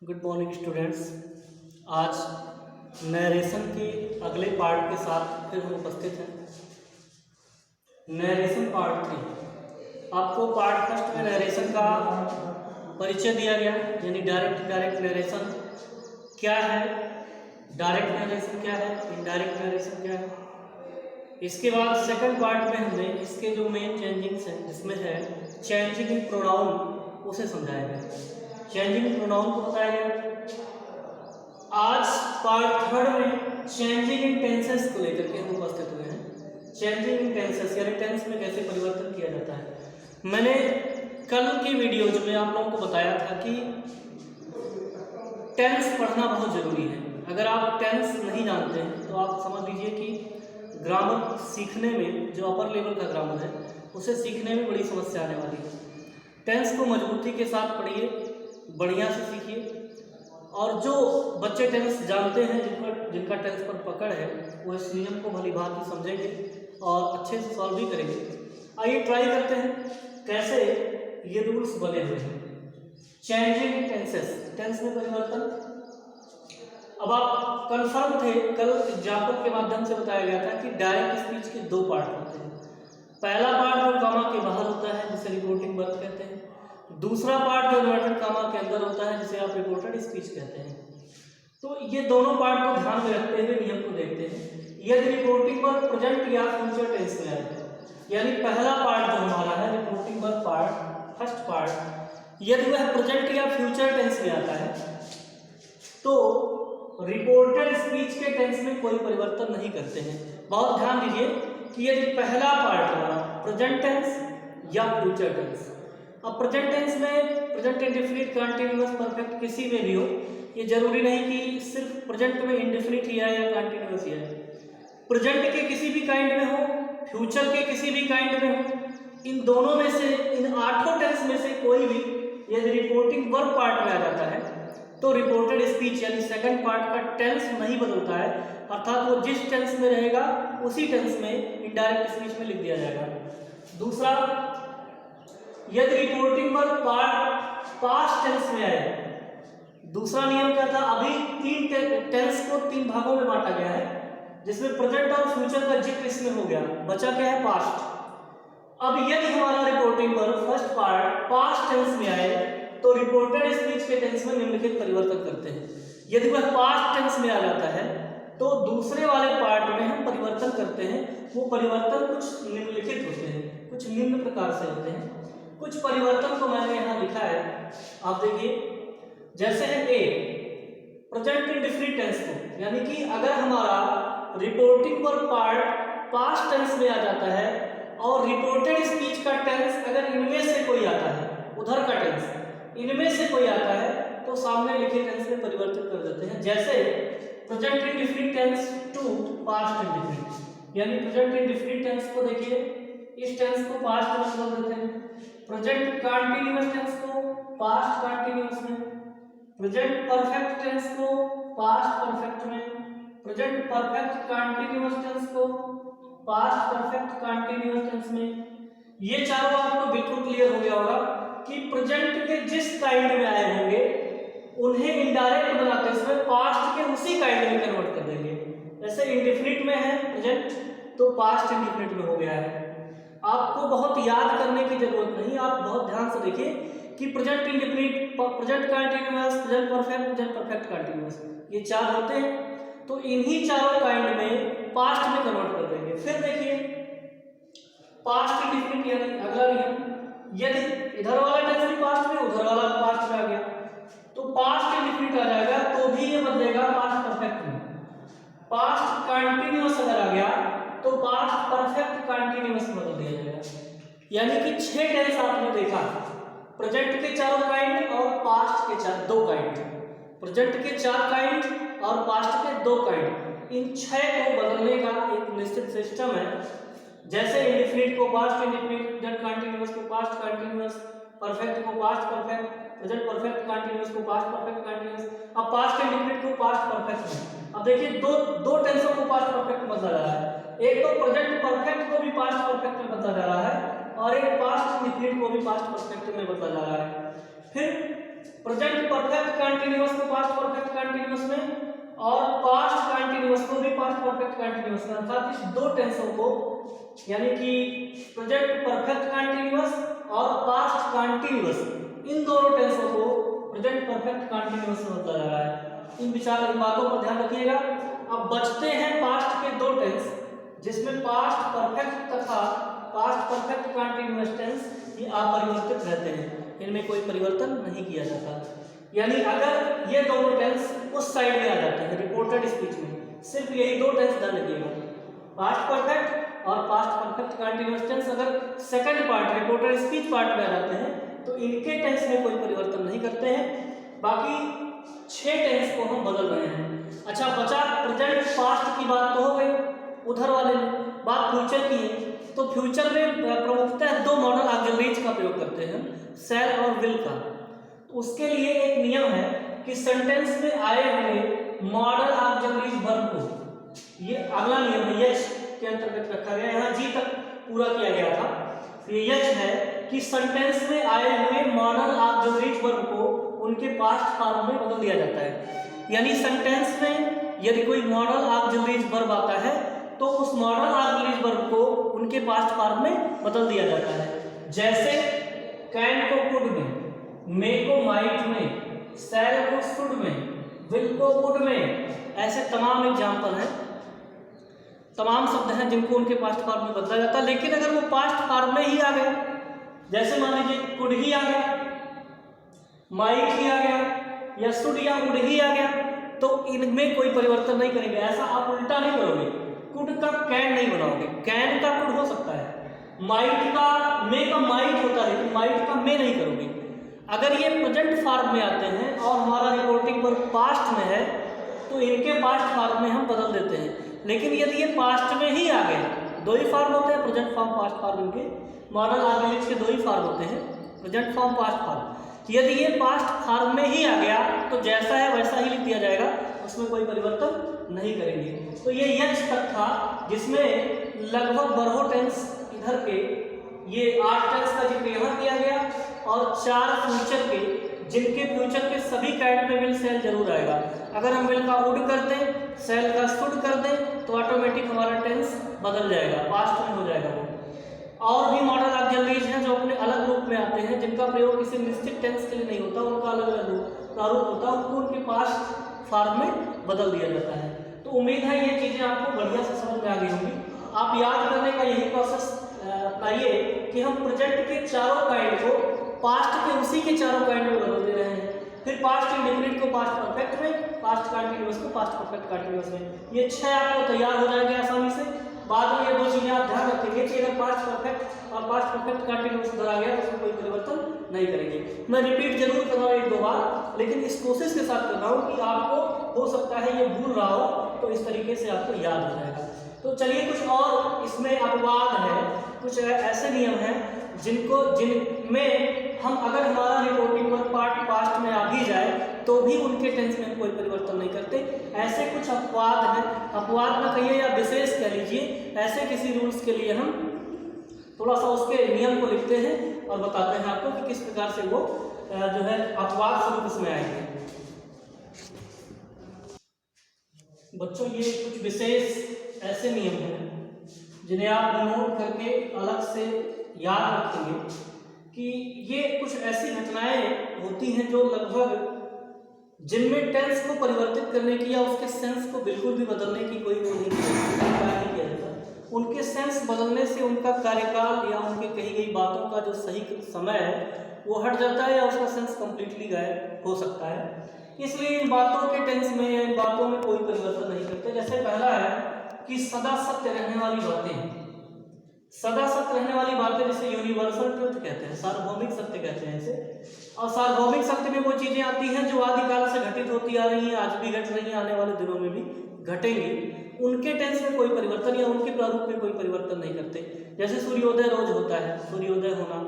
Good morning students. आज narration के अगले पार्ट के साथ फिर हम उपस्थित हैं। Narration part 3। आपको पार्ट फर्स्ट में नरेशन का परिचय दिया गया, यानी डायरेक्ट नरेशन क्या है, डायरेक्ट नरेशन क्या है, इनडायरेक्ट नरेशन क्या है। इसके बाद सेकंड पार्ट में हमने इसके जो मेन चेंजिंग्स हैं, जिसमें है चेंजिंग इन प्रोनाउन, उसे समझाया गया। चेंजिंग इन प्रोनाउन को बताया गया। आज पार्ट थर्ड में चेंजिंग इन टेंसेस को लेकर के हम उपस्थित हुए हैं। चेंजिंग इन टेंसेस यानी टेंस में कैसे परिवर्तन किया जाता है। मैंने कल की वीडियो में आप लोगों को बताया था कि टेंस पढ़ना बहुत जरूरी है। अगर आप टेंस नहीं जानते हैं तो आप समझ लीजिए कि ग्रामर सीखने में, जो अपर लेवल का ग्रामर है, उसे सीखने में बड़ी समस्या आने वाली है। टेंस को मजबूती के साथ पढ़िए, बढ़िया से सीखिए, और जो बच्चे टेंस जानते हैं, जिनका टेंस पर पकड़ है, वो इस नियम को भली भांति समझेंगे और अच्छे से सॉल्व भी करेंगे। आइए ट्राई करते हैं कैसे ये रूल्स बने हुए हैं। चेंजिंग टेंसेस, टेंस में परिवर्तन। अब आप कंफर्म थे, कल एग्जाम्पल के माध्यम से बताया गया था कि डायरेक्ट स्पीच के दो पार्ट होते हैं। पहला पार्ट जो कॉमा के बाहर होता है, जिसे रिपोर्टिंग वर्ब कहते हैं। दूसरा पार्ट जो इन्वर्टेड कॉमा के अंदर होता है, जिसे आप रिपोर्टेड स्पीच कहते हैं। तो ये दोनों पार्ट को ध्यान में रखते हुए नियम को देखते हैं। यदि रिपोर्टिंग वर्ब प्रेजेंट या फ्यूचर टेंस में आए, यानी पहला पार्ट जो हमारा है reporting verb part, first part, यदि वह प्रेजेंट या फ्यूचर टेंस में आता है तो रिपोर्टेड स्पीच के टेंस में कोई परिवर्तन नहीं करते हैं। बहुत ध्यान दीजिए कि यदि पहला पार्ट हमारा प्रेजेंट टेंस या फ्यूचर टेंस, अब प्रेजेंट टेंस में प्रेजेंट इंडेफिनिट, कंटीन्यूअस, परफेक्ट किसी में भी हो, ये जरूरी नहीं कि सिर्फ प्रेजेंट में इंडेफिनिट ही आए या कंटीन्यूअस ही आए। प्रेजेंट के किसी भी काइंड में हो, फ्यूचर के किसी भी काइंड में हो, इन दोनों में से, इन आठों टेंस में से कोई भी यदि रिपोर्टिंग वर्ब पार्ट में आ जाता है तो रिपोर्टेड स्पीच यानी सेकंड पार्ट का टेंस नहीं बदलता है, अर्थात वो जिस टेंस में रहेगा उसी टेंस में इनडायरेक्ट स्पीच में लिख दिया जाएगा। दूसरा, यदि reporting verb part past tense में आए, दूसरा नियम क्या था, अभी तीन टेंस को तीन भागों में बांटा गया है, जिसमें प्रेजेंट और फ्यूचर का जिक्र इसमें हो गया, बचा क्या है, पास्ट। अब यदि हमारा reporting verb first part past tense में आए तो रिपोर्टेड स्पीच के टेंस में निम्नलिखित परिवर्तन करते हैं। यदि वह पास्ट टेंस में आ जाता है तो दूसरे वाले पार्ट में हम परिवर्तन करते हैं। वो परिवर्तन कुछ निम्नलिखित होते हैं, कुछ निम्न प्रकार से होते हैं। कुछ परिवर्तन को मैंने यहाँ लिखा है, आप देखिए। जैसे है ए, प्रेजेंट इंडेफिनिट टेंस को, यानी कि अगर हमारा reporting verb part past tense में आ जाता है और रिपोर्टेड स्पीच का टेंस अगर इनमें से कोई आता है, उधर का टेंस इनमें से कोई आता है, तो सामने लिखे टेंस में परिवर्तन कर देते हैं। जैसे present indefinite tense to past indefinite, यानी प्रेजेंट इंडेफिनिट टेंस को देखिए, इस टेंस को पास्ट में बदल देते हैं। प्रेजेंट कंटीन्यूअस टेंस को पास्ट कंटीन्यूअस में, प्रेजेंट परफेक्ट टेंस को पास्ट परफेक्ट में, प्रेजेंट परफेक्ट कंटीन्यूअस टेंस को पास्ट परफेक्ट कंटीन्यूअस टेंस में। ये चारों आपको बिल्कुल क्लियर हो गया होगा कि प्रेजेंट के जिस काइंड में आए होंगे उन्हें इनडायरेक्ट बनाते समय पास्ट के उसी काइंड में कन्वर्ट कर देंगे। जैसे इंडेफिनिट में है प्रेजेंट, तो पास्ट इंडेफिनिट में हो गया है। आपको बहुत याद करने की जरूरत नहीं, आप बहुत ध्यान से देखिए कि present indefinite, present continuous, present perfect, present perfect continuous, ये चार होते हैं। तो इन्हीं चारों काइंड में पास्ट में कन्वर्ट कर देंगे। फिर देखिए पास्ट इंडेफिनिट, यानी अगला नियम, यदि इधर वाला टेंस भी पास्ट में, उधर वाला पास्ट में आ गया तो पास्ट इंडेफिनिट आ जाएगा, तो भी ये बदलेगा पास्ट परफेक्ट में। पास्ट कंटीन्यूअस अगर आ गया तो पास्ट परफेक्ट कंटीन्यूअस में बदल दिया जाएगा। यानी कि 6 टेंस आपने देखा, प्रेजेंट के चारों काइंड और पास्ट के दो काइंड, प्रेजेंट के 4 काइंड और पास्ट के 2 काइंड, इन 6 को बदलने का एक निश्चित सिस्टम है। जैसे इंडेफिनिट को पास्ट इंडेफिनिट, प्रेजेंट कंटीन्यूअस को पास्ट कंटीन्यूअस, परफेक्ट को past perfect, present perfect continuous को पास्ट परफेक्ट कंटीन्यूअस, अब पास्ट इंडेफिनिट को पास्ट परफेक्ट में। अब देखिए दो टेंसों को पास्ट परफेक्ट में बदला जा रहा है। एक तो प्रेजेंट परफेक्ट को भी पास्ट परफेक्ट में बदला जा रहा है और एक पास्ट इंडेफिनिट को भी पास्ट परफेक्ट में बदला जा रहा है। फिर प्रेजेंट परफेक्ट कंटिन्यूअस को पास्ट परफेक्ट कंटिन्यूअस में और पास्ट कंटिन्यूअस को भी पास्ट परफेक्ट कंटिन्यूअस में, अर्थात इस दो टेंसों को यानी कि प्रेजेंट परफेक्ट कंटिन्यूअस और पास्ट कंटिन्यूअस, इन दोनों टेंसों को प्रेजेंट परफेक्ट कंटिन्यूअस में बदला जा रहा है। इन बातों पर ध्यान रखिएगा। अब बचते हैं पास्ट के दो टेंस जिसमें पास्ट परफेक्ट तथा पास्ट परफेक्ट कंटिन्यूअस टेंस ये अपरिवर्तित रहते हैं, इनमें कोई परिवर्तन नहीं किया जाता। यानी अगर ये दोनों टेंस उस साइड में आ जाते हैं रिपोर्टेड स्पीच में, सिर्फ यही दो टेंस ध्यान रखिएगा, पास्ट परफेक्ट और पास्ट परफेक्ट कंटिन्यूअस टेंस अगर second part reported speech part में आ जाते हैं तो इनके टेंस में कोई परिवर्तन नहीं करते हैं। बाकी 6 टेंस को हम बदल रहे हैं। अच्छा, बचा प्रेजेंट पास्ट की बात तो हो गई, उधर वाले में बात फ्यूचर की है। तो फ्यूचर में प्रमुखतः दो मॉडल ऑक्सिलरीज का प्रयोग करते हैं, शैल और विल का। तो उसके लिए एक नियम है कि सेंटेंस में आए हुए मॉडल ऑक्सिलरीज वर्ब को, ये अगला नियम है, यच के अंतर्गत रखा गया, यहाँ जी तक पूरा किया गया था। ये यच है कि सेंटेंस में आए हुए मॉडल ऑक्सिलरीज वर्ब को उनके पास्ट फॉर्म में बदल दिया जाता है। यानी सेंटेंस में यदि कोई मॉडल ऑक्सिलरीज वर्ब आता है तो उस मॉडल ऑक्सिलरीज वर्ब को उनके पास्ट फॉर्म में बदल दिया जाता है। जैसे कैन को कुड में, मे को माइट में, शैल को शुड में, विल को वुड में, ऐसे तमाम एग्जाम्पल हैं, तमाम शब्द हैं जिनको उनके पास्ट फॉर्म में बदला जाता है। लेकिन अगर वो पास्ट फॉर्म में ही आ गए, जैसे मान लीजिए कुड ही आ गया, माइट ही आ गया, या शुड या वुड ही आ गया, तो इनमें कोई परिवर्तन नहीं करेंगे। ऐसा आप उल्टा नहीं करोगे, कुड का कैन नहीं बनाओगे, कैन का कुड हो सकता है, माइट का मे का माइट होता है लेकिन माइट का मे नहीं करोगे। अगर ये प्रेजेंट फॉर्म में आते हैं और हमारा रिपोर्टिंग वर्ब पास्ट में है तो इनके पास्ट फॉर्म में हम बदल देते हैं। लेकिन यदि ये पास्ट में ही आ गए, दो ही फॉर्म होते हैं, प्रेजेंट फॉर्म पास्ट फॉर्म, इनके मॉडल ऑक्सिलरीज के दो ही फॉर्म होते हैं, प्रेजेंट फॉर्म पास्ट फॉर्म। यदि ये पास्ट फॉर्म में ही आ गया तो जैसा है वैसा ही लिख दिया जाएगा, उसमें कोई परिवर्तन नहीं करेंगे। तो ये यच तक था जिसमें लगभग 12 टेंस इधर के, ये 8 टेंस का जिक्र यहाँ किया गया और 4 फ्यूचर के, जिनके फ्यूचर के सभी कैट में विल शैल जरूर आएगा। अगर हम विल का वुड कर दें, शैल का शुड कर दें तो ऑटोमेटिक हमारा टेंस बदल जाएगा, पास्ट में हो जाएगा वो। और भी मॉडल ऑक्सिलरीज हैं जो अपने अलग रूप में आते हैं, जिनका प्रयोग किसी निश्चित टेंस के लिए नहीं होता, उनका अलग अलग प्रारूप होता है, उनको उनके पास्ट फॉर्म में बदल दिया जाता है। तो उम्मीद है ये चीज़ें आपको बढ़िया से समझ में आ गई होंगी। आप याद करने का यही प्रोसेस अपनाइए कि हम प्रेजेंट के चारों काइंड को पास्ट के उसी के चारों काइंड में बदल दे रहे हैं। फिर पास्ट इंडेफिनिट को पास्ट परफेक्ट में, पास्ट कंटिन्यूअस को पास्ट परफेक्ट कंटिन्यूअस में। ये 6 आपको तैयार हो जाएंगे आसानी से। बाद में ये 2 चीज़ें आप ध्यान रखेंगे कि अगर पास्ट परफेक्ट और पास्ट परफेक्ट कंटिन्यूअस उधर आ गया तो उसमें कोई परिवर्तन नहीं करेंगे। मैं रिपीट जरूर कर रहा हूँ 1-2 बार, लेकिन इस कोशिश के साथ कर रहा हूँ कि आपको हो सकता है ये भूल रहा हो तो इस तरीके से आपको याद हो जाएगा। तो चलिए कुछ और इसमें अपवाद है, कुछ ऐसे नियम हैं जिनमें हम अगर हमारा रिपोर्टिंग वर्ब पार्ट पास्ट में आ भी जाए तो भी उनके टेंस में कोई परिवर्तन नहीं करते। ऐसे कुछ अपवाद हैं, अपवाद ना कहिए या विशेष कह लीजिए, ऐसे किसी रूल्स के लिए हम थोड़ा सा उसके नियम को लिखते हैं और बताते हैं आपको कि किस प्रकार से वो जो है अपवाद स्वरूप इसमें आएंगे। बच्चों ये कुछ विशेष ऐसे नियम हैं जिन्हें आप नोट करके अलग से याद रखेंगे कि ये कुछ ऐसी घटनाएं होती हैं जो लगभग जिनमें टेंस को परिवर्तित करने की या उसके सेंस को बिल्कुल भी बदलने की कोई वो नहीं किया जाता। उनके सेंस बदलने से उनका कार्यकाल या उनके कही गई बातों का जो सही समय है वो हट जाता है या उसका सेंस कंप्लीटली गायब हो सकता है। इसलिए इन बातों के टेंस में या इन बातों में कोई परिवर्तन नहीं करते। जैसे पहला है कि सदा सत्य रहने वाली बातें, सदा सत्य रहने वाली बातें जिसे यूनिवर्सल ट्रुथ कहते हैं, सार्वभौमिक सत्य कहते हैं इसे। और सार्वभौमिक सत्य में वो चीजें आती हैं जो आदिकाल से घटित होती आ रही हैं, आज भी घट रही हैं, आने वाले दिनों में भी घटेंगी। उनके टेंस में कोई परिवर्तन या उनके प्रारूप में कोई परिवर्तन नहीं करते। जैसे सूर्योदय रोज होता है, सूर्योदय होना,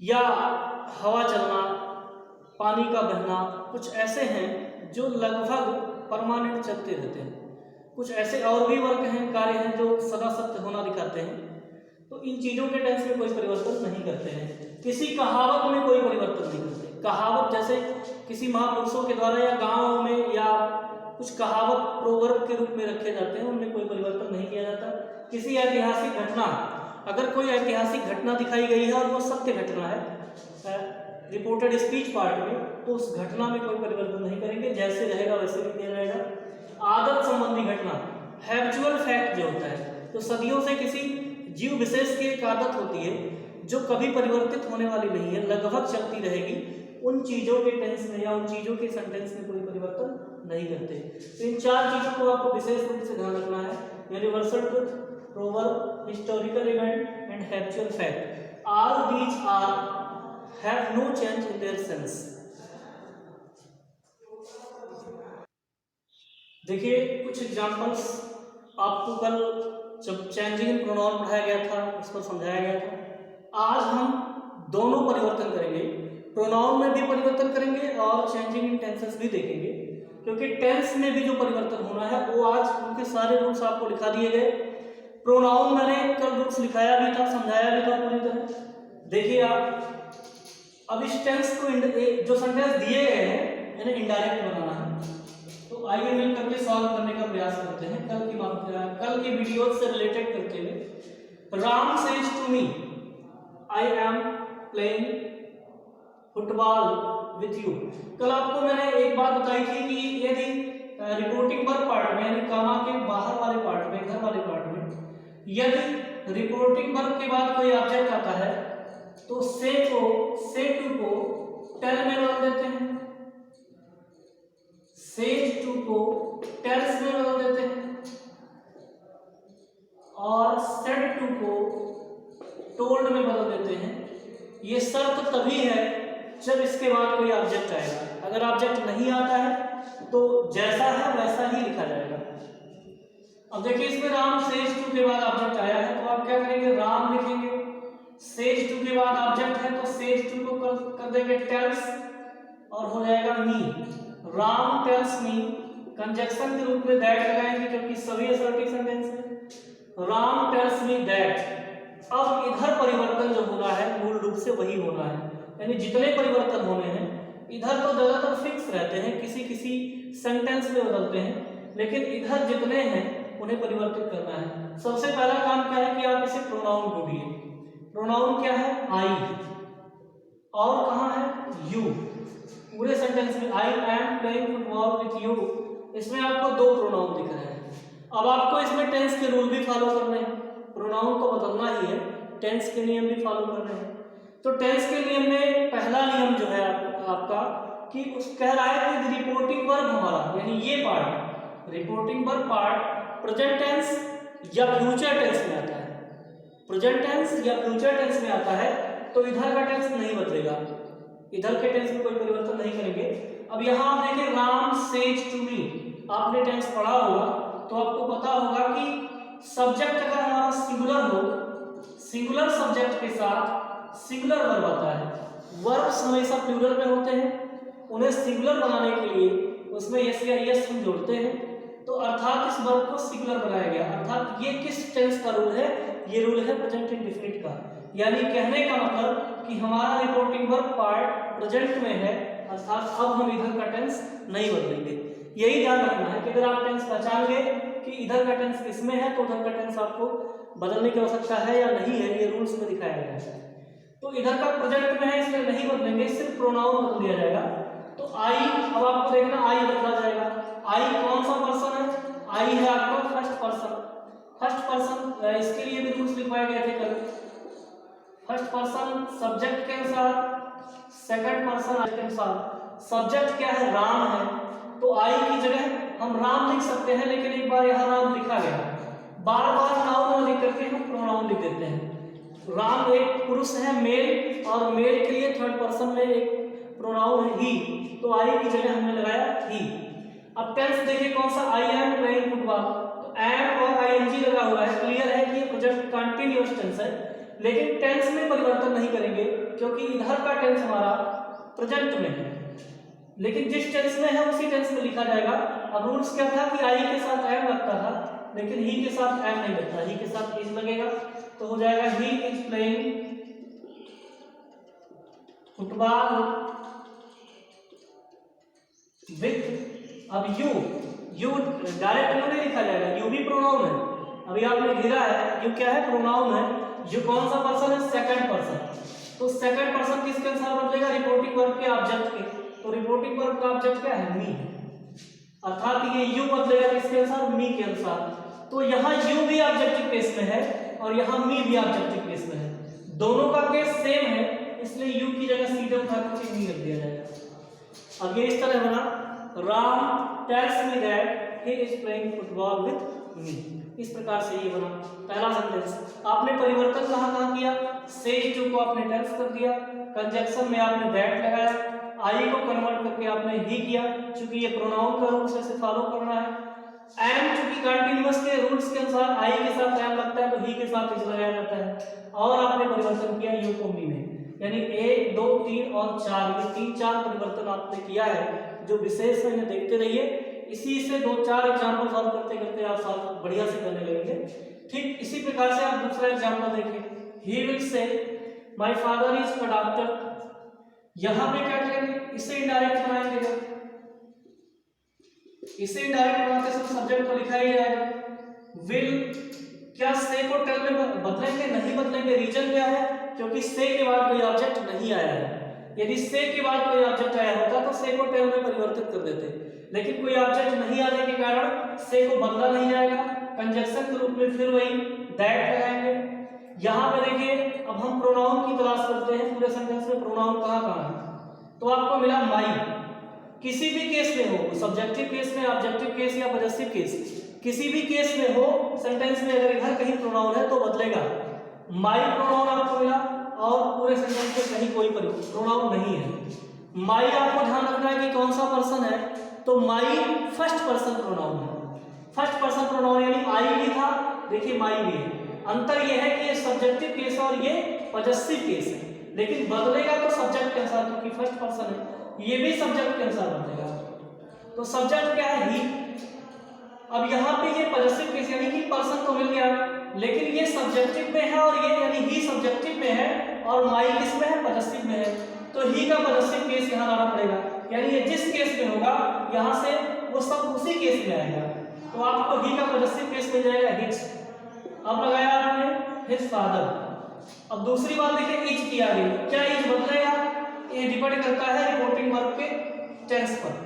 या हवा चलना, पानी का बहना, कुछ ऐसे हैं जो लगभग परमानेंट चलते रहते हैं। कुछ ऐसे और भी वर्ग हैं, कार्य हैं जो सदा सत्य होना दिखाते हैं। तो इन चीज़ों के टेंस में कोई परिवर्तन नहीं करते हैं। किसी कहावत में कोई परिवर्तन नहीं करते। कहावत जैसे किसी महापुरुषों के द्वारा या गाँव में या कुछ कहावत प्रोवर्ब के रूप में रखे जाते हैं, उनमें कोई परिवर्तन नहीं किया जाता। किसी ऐतिहासिक घटना, अगर कोई ऐतिहासिक घटना दिखाई गई है और वो सत्य घटना है रिपोर्टेड स्पीच पार्ट में, तो उस घटना में कोई परिवर्तन नहीं करेंगे, जैसे रहेगा वैसे भी किया जाएगा। आदत संबंधी घटना, हैबिचुअल फैक्ट जो होता है, तो सदियों से किसी जीव विशेष की एक आदत होती है जो कभी परिवर्तित होने वाली नहीं है, लगभग चलती रहेगी, उन चीज़ों के टेंस में या उन चीज़ों के सेंटेंस में कोई परिवर्तन नहीं करते। तो इन 4 चीज़ों को आपको विशेष रूप से ध्यान रखना है, universal truth, proverb, historical event and habitual fact. All these are have no change in their sense. देखिए कुछ एग्जांपल्स आपको कल जब चेंजिंग इन प्रोनाउन पढ़ाया गया था उस पर समझाया गया था। आज हम दोनों परिवर्तन करेंगे, प्रोनाउन में भी परिवर्तन करेंगे और चेंजिंग इन टेंसेस भी देखेंगे, क्योंकि टेंस में भी जो परिवर्तन होना है वो आज उनके सारे रूल्स आपको लिखा दिए गए। प्रोनाउन मैंने कल रूल्स लिखाया भी था, समझाया भी था पूरी तरह। देखिए आप अब इस टेंस को जो सेंटेंस दिए गए हैं इन्हें इनडायरेक्ट बनाना है, तो आइए मिल करके सॉल्व करने का प्रयास करते हैं। कल की वीडियो से रिलेटेड करते हुए, Ram says to me I am playing football with you. कल आपको मैंने एक बात बताई थी कि यदि रिपोर्टिंग वर्ब पार्ट में यानी कामा के बाहर वाले पार्ट में, घर वाले पार्ट में, यदि रिपोर्टिंग वर्ब के बाद कोई ऑब्जेक्ट आता है तो से टू को टेल में बदल देते हैं, सेज टू को टेल्स में बदल देते हैं और सेड टू को टोल्ड में बदल देते हैं। ये शर्त तभी है जब इसके बाद कोई ऑब्जेक्ट आएगा। अगर ऑब्जेक्ट नहीं आता है तो जैसा है वैसा ही लिखा जाएगा। अब देखिए इसमें राम सेज टू के बाद ऑब्जेक्ट आया है तो आप क्या करेंगे, राम लिखेंगे। सेज टू के बाद ऑब्जेक्ट है तो सेज टू को कर देंगे टेल्स और हो जाएगा मी। राम टेल्स मी कंजक्शन के रूप में दैट लगाएंगे क्योंकि सभी असर्टिव सेंटेंस में राम टेल्स मी दैट। अब इधर परिवर्तन जो होना है मूल रूप से वही होना है, यानी जितने परिवर्तन होने हैं इधर तो ज्यादातर फिक्स रहते हैं, किसी किसी सेंटेंस में बदलते हैं, लेकिन इधर जितने हैं उन्हें परिवर्तित करना है। सबसे पहला काम क्या है कि आप इसे प्रोनाउन ढूंढिए। प्रोनाउन क्या है, आई, और कहाँ है यू। पूरे सेंटेंस में आई am playing football with you, इसमें आपको 2 प्रोनाउन दिख रहे हैं। अब आपको इसमें टेंस के रूल भी फॉलो करने हैं, प्रोनाउन तो बदलना ही है, टेंस के नियम भी फॉलो करने हैं। तो टेंस के नियम में पहला नियम जो है आपका कि उस कह रहा है कि रिपोर्टिंग वर्ब हमारा यानी ये part reporting verb part present tense या फ्यूचर टेंस में आता है। प्रेजेंट टेंस या फ्यूचर टेंस में आता है तो इधर का टेंस नहीं बदलेगा, इधर के टेंस में कोई परिवर्तन नहीं करेंगे। अब यहाँ आप देखें राम सेज टू मी, आपने टेंस पढ़ा होगा तो आपको पता होगा कि सब्जेक्ट अगर हमारा सिंगुलर हो, सिंगुलर सब्जेक्ट के साथ सिंगुलर वर्ब आता है। वर्ब्स हमेशा प्लूरल में होते हैं, उन्हें सिंगुलर बनाने के लिए उसमें यस या यस हम जोड़ते हैं, तो अर्थात इस वर्ब को सिंगुलर बनाया गया। अर्थात ये किस टेंस का रूल है, ये रूल है प्रेजेंट इंडेफिनिट का। यानी कहने का मतलब कि हमारा रिपोर्टिंग वर्ब पार्ट प्रेजेंट में है, अर्थात अब हम इधर का टेंस नहीं बदलेंगे। यही ध्यान रखना है कि अगर आप टेंस पहचान गए कि इधर का टेंस इसमें है तो उधर का टेंस आपको बदलने की आवश्यकता है या नहीं है, ये रूल्स में दिखाया गया है। तो इधर का प्रेजेंट में है इसलिए नहीं बदलेंगे, सिर्फ प्रोनाउन बदल दिया जाएगा। तो आई, अब आपको देखना आई बदला जाएगा। आई कौन सा पर्सन है, आई है आपका फर्स्ट पर्सन। फर्स्ट पर्सन इसके लिए भी रूल्स लिखवाए गए थे कल। फर्स्ट पर्सन सब्जेक्ट के अनुसार, सेकंड पर्सन के अनुसार। सब्जेक्ट क्या है, राम है, तो आई की जगह हम राम लिख सकते हैं, लेकिन एक बार यहाँ राम लिखा गया, बार बार नाउन लिख करके हम प्रोनाउन लिख देते हैं। राम एक पुरुष है मेल, और मेल के लिए थर्ड पर्सन में एक प्रोनाउन है ही, तो आई की जगह हमने लगाया ही। अब टेंस देखिए कौन सा, आई एम प्लेइंग फुटबॉल, तो एम और आईएनजी लगा हुआ है, क्लियर है कि ये प्रेजेंट कंटीन्यूअस टेंस है। लेकिन टेंस में परिवर्तन नहीं करेंगे क्योंकि इधर का टेंस हमारा प्रेजेंट में है, लेकिन जिस टेंस में है उसी टेंस में लिखा जाएगा। अब रूल्स क्या था कि आई के साथ एम लगता था, लेकिन ही के साथ एम नहीं लगता, ही के साथ इज लगेगा, तो हो जाएगा he is playing football with. अब यू डायरेक्ट यू नहीं लिखा जाएगा, यू भी प्रोनाउन है। अभी आपने घेरा है, यू क्या है, प्रोनाउन है। यू कौन सा पर्सन है, सेकंड पर्सन। तो सेकंड पर्सन किसके अनुसार बदलेगा, रिपोर्टिंग वर्ब के ऑब्जेक्ट के। तो रिपोर्टिंग वर्ब का ऑब्जेक्ट क्या है, मी, अर्थात ये यू बदलेगा किसके अनुसार, मी के अनुसार। तो यहाँ यू भी ऑब्जेक्टिव केस में है और यहाँ मी भी ऑब्जेक्टिव केस में है, दोनों का केस सेम है, इसलिए यू की जगह सीधे उठा के मी रख दिया जाएगा। अब ये इस तरह बना, Ram tells me that he is playing football with me. इस प्रकार से ये बना पहला सेंटेंस। आपने परिवर्तन कहाँ किया, सेज टू को आपने टेल्स कर दिया, कंजक्शन में आपने दैट लगाया, आई को कन्वर्ट करके आपने ही किया, क्योंकि ये प्रोनाउन का रूल्स ऐसे फॉलो करना है। एम चूंकि कंटीन्यूअस के रूल्स के अनुसार आई के साथ एम लगता है तो ही के साथ इज लगाया जाता है, और आपने परिवर्तन किया यू को मी में। यानी 1 2 3 और 4 ये 3-4 परिवर्तन आपने किया है, जो विशेष है देखते रहिए। इसी से 2-4 एग्जाम्पल सॉल्व करते करते आप सॉल्व बढ़िया से करने लगेंगे। ठीक इसी प्रकार से आप दूसरा एग्जाम्पल देखिए, he will say my father is a doctor. यहां पे क्या करेंगे, इसे इनडायरेक्ट बनाएंगे, इसे इनडायरेक्ट बनाते समय सब्जेक्ट को लिखा ही जाएगा। विल क्या से को टेल में बदलेंगे, नहीं बदलेंगे। रीजन क्या है, क्योंकि से के बाद कोई ऑब्जेक्ट नहीं आया है। यदि से के बाद कोई ऑब्जेक्ट आया होता तो से को टेल में परिवर्तित कर देते, लेकिन कोई ऑब्जेक्ट नहीं आने के कारण से को बदला नहीं जाएगा। कंजक्शन के रूप में फिर वही दैट लगाएंगे। यहाँ पे देखिए, अब हम प्रोनाउन की तलाश करते हैं, पूरे सेंटेंस में प्रोनाउन कहाँ है, तो आपको मिला माई। किसी भी केस में हो, सब्जेक्टिव केस में, ऑब्जेक्टिव केस या पॉजेसिव केस, किसी भी केस में हो सेंटेंस में, अगर इधर कहीं प्रोनाउन है तो बदलेगा। माई प्रोनाउन आपको मिला और पूरे सेंटेंस में कहीं कोई प्रोनाउन नहीं है। माई आपको ध्यान रखना है कि कौन सा पर्सन है, तो माई फर्स्ट पर्सन प्रोनाउन है। फर्स्ट पर्सन प्रोनाउन यानी आई भी था, देखिए माई भी है। अंतर यह है कि ये सब्जेक्टिव केस है और ये पॉजेसिव केस है, लेकिन बदलेगा तो सब्जेक्ट के अनुसार, क्योंकि फर्स्ट पर्सन है। ये भी सब्जेक्ट के अनुसार बदलेगा, तो सब्जेक्ट क्या है, ही। अब यहाँ पे ये पॉजेसिव केस यानी कि पर्सन तो मिल गया, लेकिन ये सब्जेक्टिव में है और ये यानी ही सब्जेक्टिव में है और माई किस में है, पॉजेसिव में है। तो ही का पॉजेसिव केस यहाँ लाना पड़ेगा, यानी ये जिस केस में होगा यहाँ से वो सब उसी केस में आएगा। तो आपको ही का पॉजेसिव केस मिल जाएगा, हिज। अब लगाया आपने हिज फादर। अब दूसरी बात देखिए, इज की आ गई, क्या इज बदलेगा, ये डिपेंड करता है रिपोर्टिंग वर्ब के टेंस पर।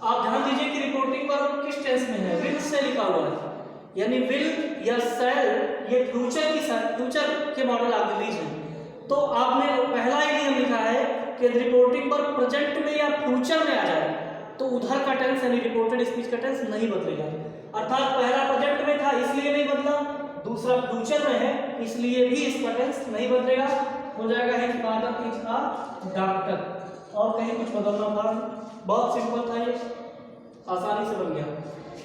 आप ध्यान दीजिए कि रिपोर्टिंग वर्ब किस टेंस में है, विल से लिखा हुआ है, यानी विल या शैल ये फ्यूचर के मॉडल ऑग्जिलरीज हैं। तो आपने पहला ही नियम लिखा है कि रिपोर्टिंग वर्ब प्रेजेंट में या फ्यूचर में आ जाए तो उधर का टेंस यानी रिपोर्टेड स्पीच का टेंस नहीं बदलेगा। अर्थात पहला प्रेजेंट में था इसलिए नहीं बदला, दूसरा फ्यूचर में है इसलिए भी इसका टेंस नहीं बदलेगा, हो जाएगा his father is a doctor. और कहीं कुछ बदलना था, बहुत सिंपल था, ये आसानी से बन गया।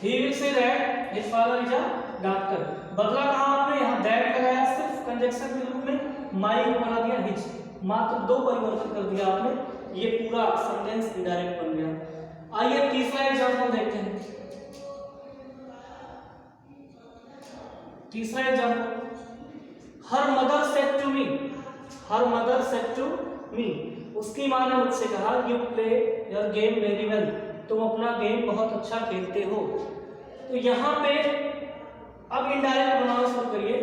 He will say that his father is a doctor. बदला कहाँ आपने, यहाँ दैट लगाया, सिर्फ कंजक्शन के रूप में माई को बना दिया हिज, मात्र 2 परिवर्तन कर दिया आपने, ये पूरा सेंटेंस इनडायरेक्ट बन गया। आइए तीसरा एग्जांपल देखते हैं। तीसरा example, her mother said to me, her mother said to me. उसकी माँ ने मुझसे कहा, you play your game very well, तुम अपना गेम बहुत अच्छा खेलते हो। तो यहाँ पे अब इनडायरेक्ट बनाना शुरू करिए।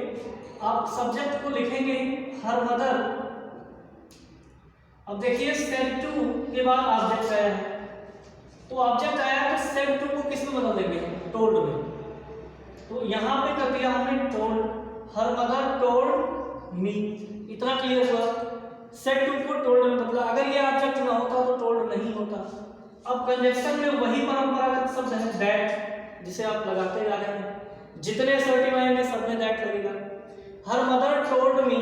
आप सब्जेक्ट को लिखेंगे हर मदर। अब देखिए सेड टू के बाद ऑब्जेक्ट आया है, तो ऑब्जेक्ट आया तो सेड टू को किस में बदल देंगे, टोल्ड में। तो यहाँ पे कर दिया हमने told, her mother told me, इतना क्लियर हुआ। सेड टू को टोल्ड में बदला, अगर ये ऑब्जेक्ट ना होता तो टोल्ड नहीं होता। अब कंजक्शन में वही परंपरागत शब्द है दैट, जिसे आप लगाते जा रहे हैं, जितने असर्टिव आएंगे सब में दैट लगेगा। Her mother told me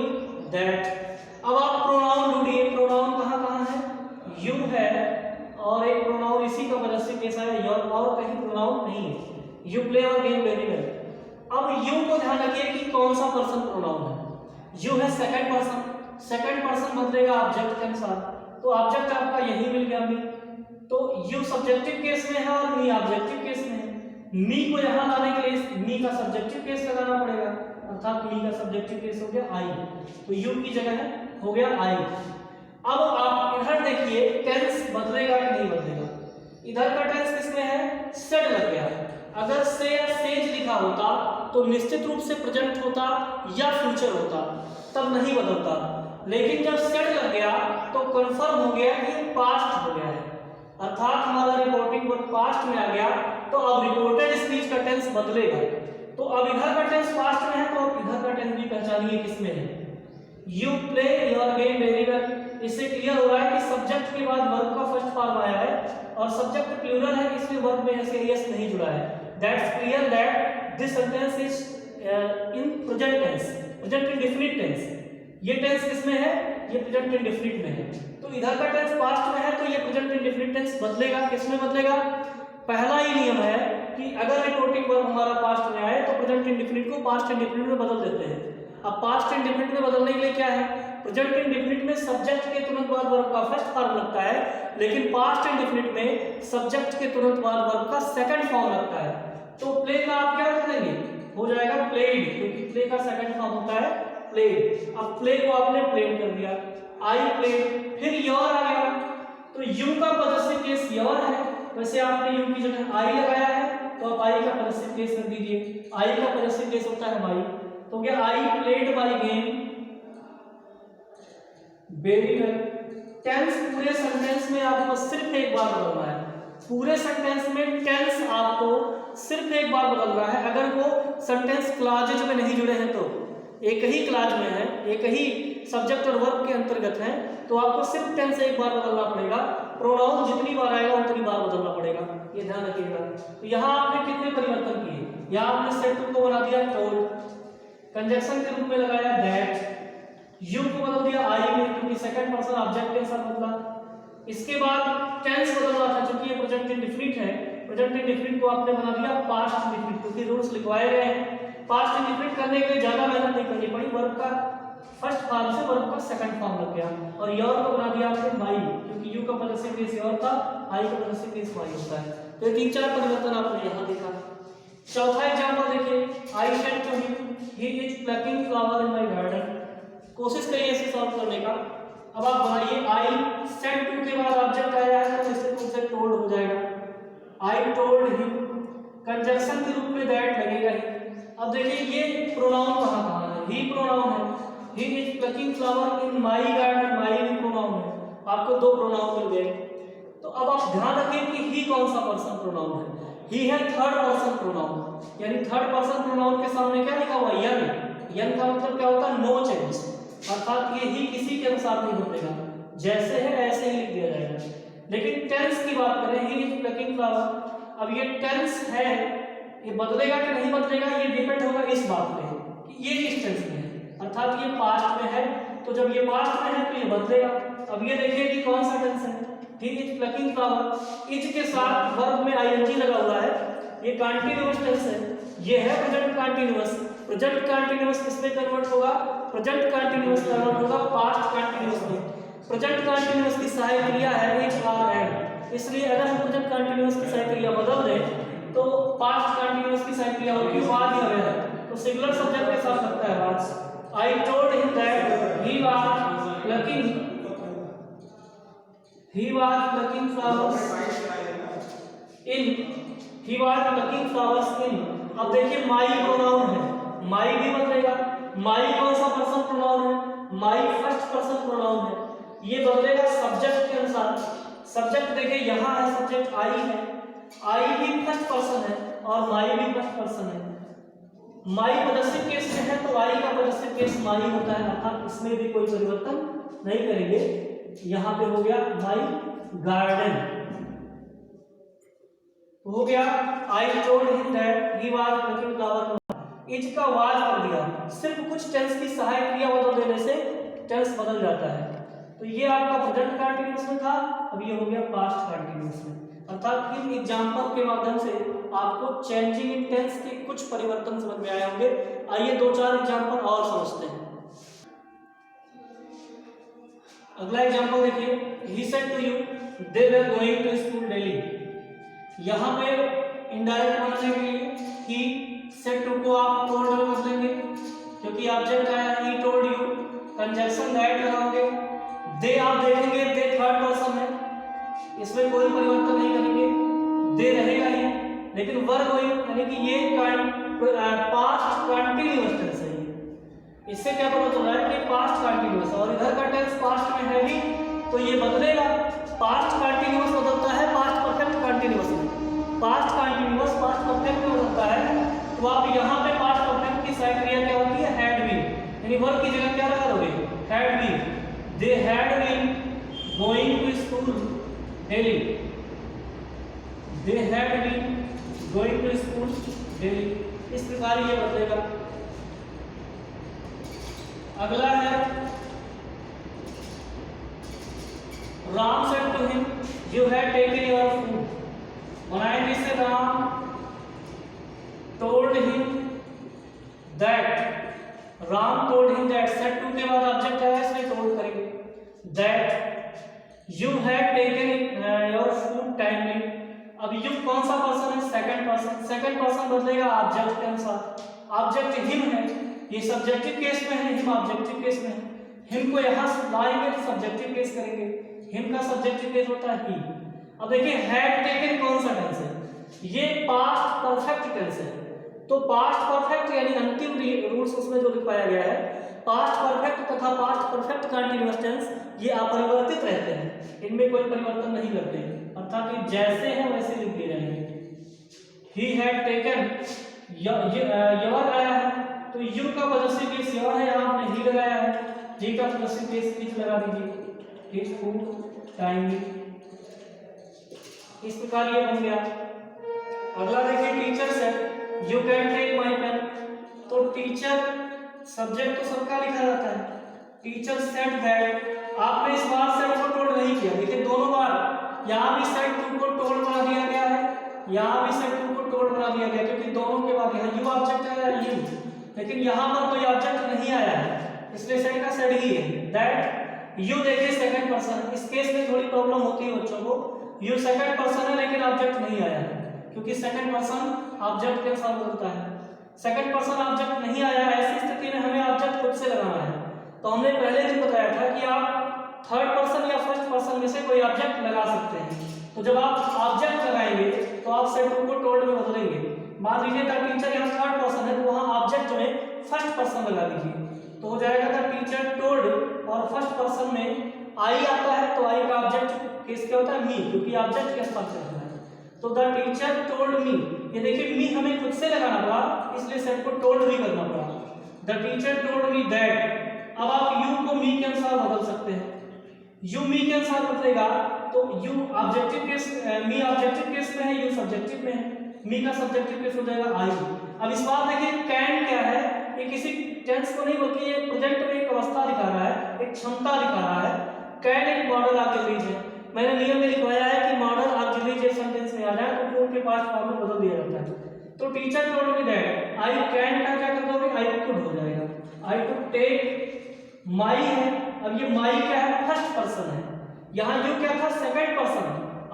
that. अब आप प्रोनाउन ढूंढिए, प्रोनाउन कहाँ कहाँ है, यू है और एक प्रोनाउन इसी का वजह से कैसा है, योर, और कहीं प्रोनाउन नहीं है। You play your game very well. अब यू को ध्यान रखिए कि कौन सा पर्सन प्रोनाउन है, यू है सेकंड पर्सन, सेकंड पर्सन बदलेगा ऑब्जेक्ट के अनुसार, तो ऑब्जेक्ट आपका यही मिल गया मी। तो यू सब्जेक्टिव केस में है और मी ऑब्जेक्टिव केस में है। मी को यहाँ लाने के लिए मी का सब्जेक्टिव केस लगाना पड़ेगा, अर्थात मी का सब्जेक्टिव केस हो गया आई, तो यू की जगह है हो गया आई। अब आप इधर देखिए टेंस बदलेगा कि नहीं बदलेगा, इधर का टेंस लिखा होता तो निश्चित रूप से प्रेजेंट होता या फ्यूचर होता, तब नहीं बदलता। लेकिन जब सेट लग गया तो कंफर्म हो गया कि पास्ट हो गया है, अर्थात हमारा रिपोर्टिंग वर्ब पास्ट में आ गया, तो अब रिपोर्टेड स्पीच का टेंस बदलेगा। तो अब इधर का टेंस पास्ट में है, तो अब इधर का टेंस भी पहचानिए किसमें है। You play your game very well, इससे क्लियर हो रहा है कि सब्जेक्ट के बाद वर्ब का फर्स्ट फॉर्म आया है और सब्जेक्ट प्लूरल है, इसलिए वर्ब में एस नहीं जुड़ा है। That's clear that this sentence is in present tense, present indefinite tense. ये टेंस किसमें है, ये प्रेजेंट इंडेफिनिट में है। तो इधर का टेंस पास्ट में है तो ये प्रेजेंट इंडेफिनिट टेंस बदलेगा, किसमें बदलेगा। पहला ही नियम है कि अगर रिपोर्टिंग वर्ब हमारा पास्ट में आए तो प्रेजेंट इंडेफिनिट को पास्ट इंडेफिनिट में बदल देते हैं। अब पास्ट इंडेफिनिट में बदलने के लिए क्या है, प्रेजेंट इंडेफिनिट में सब्जेक्ट के तुरंत बाद वर्ब का फर्स्ट फॉर्म लगता है, लेकिन पास्ट इंडेफिनिट में सब्जेक्ट के तुरंत बाद वर्ब का सेकंड फॉर्म लगता है। तो प्ले का आप क्या रख देंगे, हो जाएगा प्लेड, क्योंकि प्ले का सेकंड फॉर्म होता है प्लेड। अब प्ले को आपने प्लेड कर दिया, आई प्लेड, फिर योर आ गया, तो यू का पॉजिटिव केस योर है, वैसे आपने यू की जगह आई लगाया है तो आप आई का पॉजिटिव केस रख दीजिए। आई का पॉजिटिव केस होता है माई, तो क्या I played my game very well. Tense पूरे सेंटेंस में आपको सिर्फ एक बार बदलना है, पूरे सेंटेंस में टेंस आपको सिर्फ एक बार बदल रहा है। अगर वो सेंटेंस क्लॉजेज में नहीं जुड़े हैं तो एक ही क्लॉज में है, एक ही सब्जेक्ट और वर्ब के अंतर्गत है, तो आपको सिर्फ टेंस एक बार बदलना पड़ेगा। प्रोनाउन जितनी बार आएगा उतनी बार बदलना पड़ेगा, ये ध्यान रखिएगा। तो यहाँ आपने कितने परिवर्तन किए, यहाँ आपने सेट टू को बना दिया टोल्ड, कंजक्शन के रूप में लगाया दैट, यू को बदल दिया आई में क्योंकि सेकंड पर्सन ऑब्जेक्ट के साथ बदला। इसके बाद टेंस बदलना था, क्योंकि ये प्रेजेंट इंडेफिनिट है, प्रेजेंट इंडेफिनिट को आपने बना दिया पास्ट इंडेफिनिट, क्योंकि रूल्स लिखवाए गए हैं। पास्ट इंडेफिनिट करने के लिए ज्यादा मेहनत नहीं करनी पड़ी, वर्ब का फर्स्ट फॉर्म से वर्ब का सेकंड फॉर्म लग गया। और योर को बना दिया आपने माई, क्योंकि यू का पॉजिटिव केस योर था, आई का पॉजिटिव केस माई होता है। तो ये तीन चार परिवर्तन आपने यहाँ देखा। चौथा एग्जांपल देखिए, I said to him he is plucking flower in my garden. कोशिश करिए इसे सॉल्व करने का। अब आप बनाइए, आई सेड टू के बाद ऑब्जेक्ट आया है तो इससे तुमसे टोल्ड हो जाएगा। आई टोल्ड हिम, कंजक्शन के रूप में दैट लगेगा ही। अब देखिए ये प्रोनाउन कहाँ है, ही प्रोनाउन है, ही is plucking flower in my garden, my भी प्रोनाउन है, आपको दो प्रोनाउन मिल गए। तो अब आप ध्यान रखिए कि ही कौन सा पर्सन प्रोनाउन है, ही है थर्ड पर्सन प्रोनाउन, यानी थर्ड पर्सन प्रोनाउन के सामने क्या लिखा हुआ, यन। यन का मतलब क्या होता है, नो चेंज, अर्थात ये ही किसी के अनुसार नहीं बदलेगा, जैसे है ऐसे ही लिख दिया जाएगा। लेकिन टेंस की बात करें, ही इज प्लकिंग फ्लावर, अब ये टेंस है, ये बदलेगा कि नहीं बदलेगा ये डिपेंड होगा इस बात पे कि ये किस टेंस में है, अर्थात ये पास्ट में है, तो जब ये पास्ट में है तो ये बदलेगा। अब ये देखिए कि कौन सा टेंस है, ही इज प्लकिंग फ्लावर, इज के साथ वर्ब में आईएनजी लगा हुआ है, ये कंटीन्यूअस टेंस है, ये है प्रेजेंट कंटीन्यूअस। प्रेजेंट कंटीन्यूअस किसमें कन्वर्ट होगा, प्रेजेंट कंटीन्यूअस कन्वर्ट होगा पास्ट कंटीन्यूअस में। प्रेजेंट कंटीन्यूअस की सहायक क्रिया है इज आर एम, इसलिए अगर हम प्रेजेंट कंटीन्यूअस की सहायक क्रिया बदल दें तो पास्ट कंटीन्यूअस की सहायक क्रिया होगी वाज या वेयर, तो सिंगुलर सब्जेक्ट के साथ लगता है was. I told him that he was plucking flowers in, he was plucking flowers in. अब देखिए माई प्रोनाउन है, माई भी बदलेगा, माई कौन सा पर्सन प्रोनाउन है, माई फर्स्ट पर्सन प्रोनाउन है, ये बदलेगा सब्जेक्ट के अनुसार। सब्जेक्ट देखिए यहाँ है, सब्जेक्ट आई है, आई भी फर्स्ट पर्सन है और माई भी फर्स्ट पर्सन है। माई पॉजिटिव केस में है तो आई का पॉजिटिव केस माई होता है, अर्थात इसमें भी कोई परिवर्तन नहीं करेंगे। यहाँ पे हो गया माई गार्डन, हो गया I told him that he was plucking flower, is का वाज कर दिया, सिर्फ कुछ टेंस की सहायक क्रिया बदल देने से टेंस बदल जाता है। तो ये आपका प्रेजेंट कंटीन्यूअस में था, अब ये हो गया पास्ट कंटीन्यूअस में। अर्थात इन एग्जांपल के माध्यम से आपको चेंजिंग इन टेंस के कुछ परिवर्तन समझ में आए होंगे। आइए दो चार एग्जांपल और समझते हैं। अगला एग्जांपल देखिए, he said to you they were going to school daily. यहाँ पे इनडायरेक्ट बनाने के लिए ही सेड टू को आप टोल्ड में बदलेंगे, क्योंकि ऑब्जेक्ट आया he told you, conjunction that लगाओगे। दे आप देखेंगे दे थर्ड पर्सन है, इसमें कोई परिवर्तन नहीं करेंगे, दे रहेगा ही, लेकिन वर गोइंग यानी कि ये पास्ट कंटिन्यूअस टेंस है। इससे क्या पता चल रहा है कि पास्ट कंटिन्यूअस, और इधर का टेंस पास्ट में है ही तो ये बदलेगा। पास्ट कंटिन्यूअस बदलता है पास्ट परफेक्ट कंटिन्यूअस में, पास्ट कंटिन्यूअस पास्ट परफेक्ट में बदलता है। तो आप यहाँ पे पास्ट परफेक्ट की सहायक क्रिया क्या होती है, हैड बीन, यानी वर्ब की जगह क्या लगा दोगे, had been. They had been going to school daily, they had been going to school daily, इस प्रकार ये बदलेगा। अगला है Ram said to him you had taken your food, बनाएंगे इसे Ram told him that, Ram told him that, said to के बाद ऑब्जेक्ट आया इसलिए टोल्ड करेंगे, that you had taken your food timely. अब यू कौन सा पर्सन है, सेकंड पर्सन, सेकंड पर्सन बदलेगा ऑब्जेक्ट के अनुसार। ऑब्जेक्ट हिम है, ये सब्जेक्टिव केस में है, हिम ऑब्जेक्टिव केस में है। हिम को यहां लाएंगे तो सब्जेक्टिव केस करेंगे, हिम का सब्जेक्टिव केस होता है ही। अब देखिए हैड टेकन कौन सा टेंस है, ये पास्ट परफेक्ट टेंस है। तो पास्ट परफेक्ट यानी अंतिम रूल्स उसमें जो लिखवाया गया है, पास्ट परफेक्ट तथा पास्ट परफेक्ट कंटीन्यूअस टेंस ये अपरिवर्तित रहते हैं, इनमें कोई परिवर्तन नहीं करते, अर्थात कि जैसे हैं वैसे लिख दिए जाएंगे। ही हैड टेकन योर आया है तो यू का पॉजिटिव केस योर है, यहाँ आपने ही लगाया है, जी का पॉजिटिव केस हिज लगा दीजिए, हिज फूड टाइमली, इस प्रकार ये बन गया। अगला देखिए टीचर से you can take my pen, तो टीचर सब्जेक्ट तो सबका लिखा जाता है, टीचर सेड दैट, आपने इस बार सेड को टोल्ड नहीं किया, देखिए दोनों बार यहाँ भी सेड टू को टोल्ड बना दिया गया है, यहाँ भी सेड टू को टोल्ड बना दिया गया, क्योंकि दोनों के बाद यहाँ यू ऑब्जेक्ट आया यू, लेकिन यहाँ पर कोई ऑब्जेक्ट नहीं आया है इसलिए सेड का सेड ही है। दैट यू देखिए सेकंड पर्सन, इस केस में थोड़ी प्रॉब्लम होती है बच्चों को, यू सेकंड पर्सन है लेकिन ऑब्जेक्ट नहीं आया है, क्योंकि सेकंड पर्सन ऑब्जेक्ट के साथ बदलता है। सेकंड पर्सन ऑब्जेक्ट नहीं आया, ऐसी स्थिति में हमें ऑब्जेक्ट खुद से लगाना है। तो हमने पहले दिन बताया था कि आप थर्ड पर्सन या फर्स्ट पर्सन में से कोई ऑब्जेक्ट लगा सकते हैं। तो जब आप ऑब्जेक्ट लगाएंगे तो आप सेड टू को टोल्ड में बदलेंगे। मान लीजिए द टीचर यहाँ थर्ड पर्सन है तो वहाँ ऑब्जेक्ट में फर्स्ट पर्सन लगा दीजिए, तो हो जाएगा द टीचर टोल्ड, और फर्स्ट पर्सन में आई आता है तो आई का ऑब्जेक्ट केस क्या होता है, मी, क्योंकि ऑब्जेक्ट के स्थान पे होता है। तो द टीचर टोल्ड मी, ये देखिए मी हमें खुद से लगाना पड़ा इसलिए सेड को टोल्ड भी करना पड़ा। The teacher told me that, अब आप यू को मी के अनुसार बदल सकते हैं, यू मी के अनुसार बदलेगा तो you objective case, me objective case में है, यू सब्जेक्टिव में है, मी का सब्जेक्टिव केस हो जाएगा आई। अब इस बार देखिए कैन क्या है, ये किसी टेंस को नहीं बल्कि ये प्रेजेंट में एक अवस्था दिखा रहा है, एक क्षमता दिखा रहा है। कैन एक मॉडल ऑक्सिलरीज है, मैंने नियम में लिखवाया है कि मॉडल ऑक्सिलरीज एक सेंटेंस में आ जाए तो फॉर्म के पास्ट फॉर्म में बदल दिया जाता है। तो teacher told me that, I can का क्या कर दोगे, आई कुड हो जाएगा, आई कुड टेक माई है। अब ये माई क्या है, फर्स्ट पर्सन है, यहाँ यू क्या था, सेकंड पर्सन,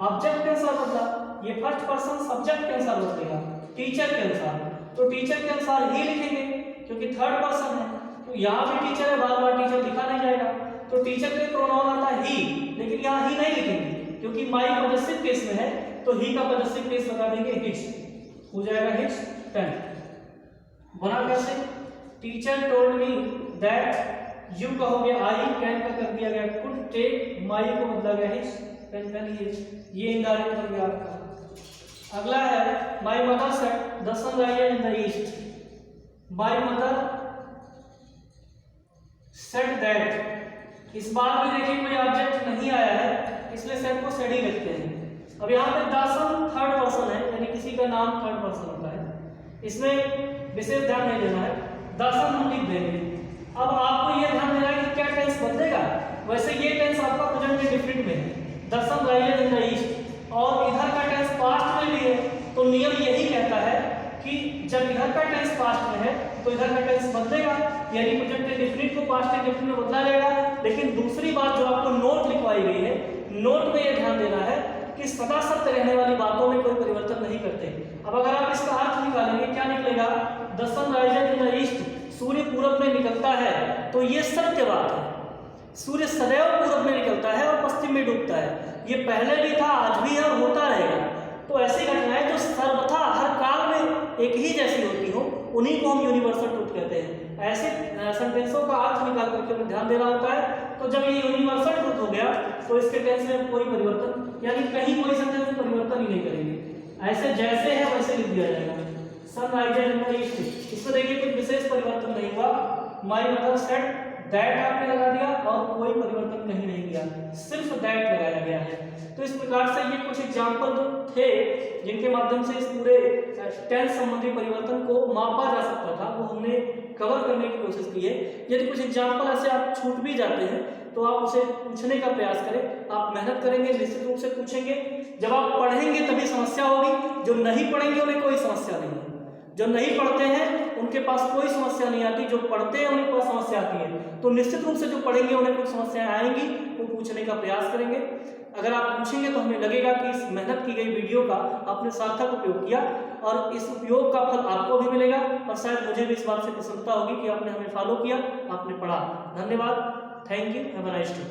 ऑब्जेक्ट के अनुसार बदला, ये फर्स्ट पर्सन सब्जेक्ट के अनुसार बदलेगा, टीचर के अनुसार। तो टीचर के अनुसार ही लिखेंगे क्योंकि थर्ड पर्सन है, तो यहाँ भी टीचर है, बार बार टीचर लिखा नहीं जाएगा। तो टीचर के प्रोनाउन आता है ही, लेकिन यहाँ ही नहीं लिखेंगे क्योंकि माई पॉजिटिव केस में है, तो ही का पॉजिटिव केस लगा देंगे हिज, हो जाएगा हिज पेन। बना कैसे, teacher told me that, you का हो गया आई, कैन का कर दिया गया कुड टेक, माई को बदला गया हिज पेन, पेन ये इनडायरेक्ट हो गया आपका। अगला है my mother said the sun rises in the east, my mother said that, इस बार भी देखिए कोई ऑब्जेक्ट नहीं आया है इसलिए सेड को सेड ही लिखते हैं। अब यहाँ पे द सन थर्ड पर्सन है यानी किसी का नाम थर्ड पर्सन होता है, इसमें विशेष ध्यान नहीं देना है, द सन हम लिख देंगे। अब आपको ये ध्यान देना है कि क्या टेंस बदलेगा, वैसे ये टेंस आपका प्रेजेंट इंडेफिनिट में है, the sun rises in the east, और इधर का टेंस पास्ट में भी है, तो नियम यही कहता है कि जब इधर का टेंस पास्ट में है तो इधर का टेंस बदलेगा, यानी प्रेजेंट इंडेफिनिट को पास्ट इंडेफिनिट में बदला जाएगा। लेकिन दूसरी बात जो आपको नोट लिखवाई गई है, नोट में ये ध्यान देना है कि सदा सत्य रहने वाली बातों में कोई परिवर्तन नहीं करते। अब अगर आप इसका अर्थ निकालेंगे क्या निकलेगा, the sun rises in the east, सूर्य पूरब में निकलता है, तो ये सत्य बात है, सूर्य सदैव पूरब में निकलता है और पश्चिम में डूबता है, ये पहले भी था आज भी है और होता रहेगा। तो ऐसी घटनाएं जो सर्वथा हर काल में एक ही जैसी होती हो उन्हीं को हम यूनिवर्सल ट्रूथ कहते हैं। ऐसे सेंटेंसों का अर्थ निकाल करके हमें ध्यान देना होता है। तो जब ये यूनिवर्सल ट्रूथ हो गया तो इसके टेंस में कोई परिवर्तन यानी कहीं कोई सेंटेंस में परिवर्तन ही नहीं करेंगे, ऐसे जैसे है वैसे लिख दिया जाएगा। Sun rises in the east, इसमें देखिए कुछ विशेष परिवर्तन नहीं हुआ। माय मदर सेड दैट आपने लगा दिया और कोई परिवर्तन कहीं नहीं किया, सिर्फ दैट लगाया गया है। तो इस प्रकार से ये कुछ एग्जाम्पल जो थे जिनके माध्यम से इस पूरे टेंस संबंधी परिवर्तन को मापा जा सकता था वो हमने कवर करने की कोशिश की है। यदि कुछ एग्जाम्पल ऐसे आप छूट भी जाते हैं तो आप उसे पूछने का प्रयास करें, आप मेहनत करेंगे, निश्चित रूप से पूछेंगे। जब आप पढ़ेंगे तभी समस्या होगी, जो नहीं पढ़ेंगे उन्हें कोई समस्या नहीं है। जो नहीं पढ़ते हैं उनके पास कोई समस्या नहीं आती, जो पढ़ते हैं उन्हें कोई समस्या आती है। तो निश्चित रूप से जो पढ़ेंगे उन्हें कुछ समस्याएं आएंगी, वो पूछने का प्रयास करेंगे। अगर आप पूछेंगे तो हमें लगेगा कि इस मेहनत की गई वीडियो का आपने सार्थक उपयोग किया और इस उपयोग का फल आपको भी मिलेगा और शायद मुझे भी इस बात से प्रसन्नता होगी कि आपने हमें फॉलो किया, आपने पढ़ा। धन्यवाद, thank you, have a nice day.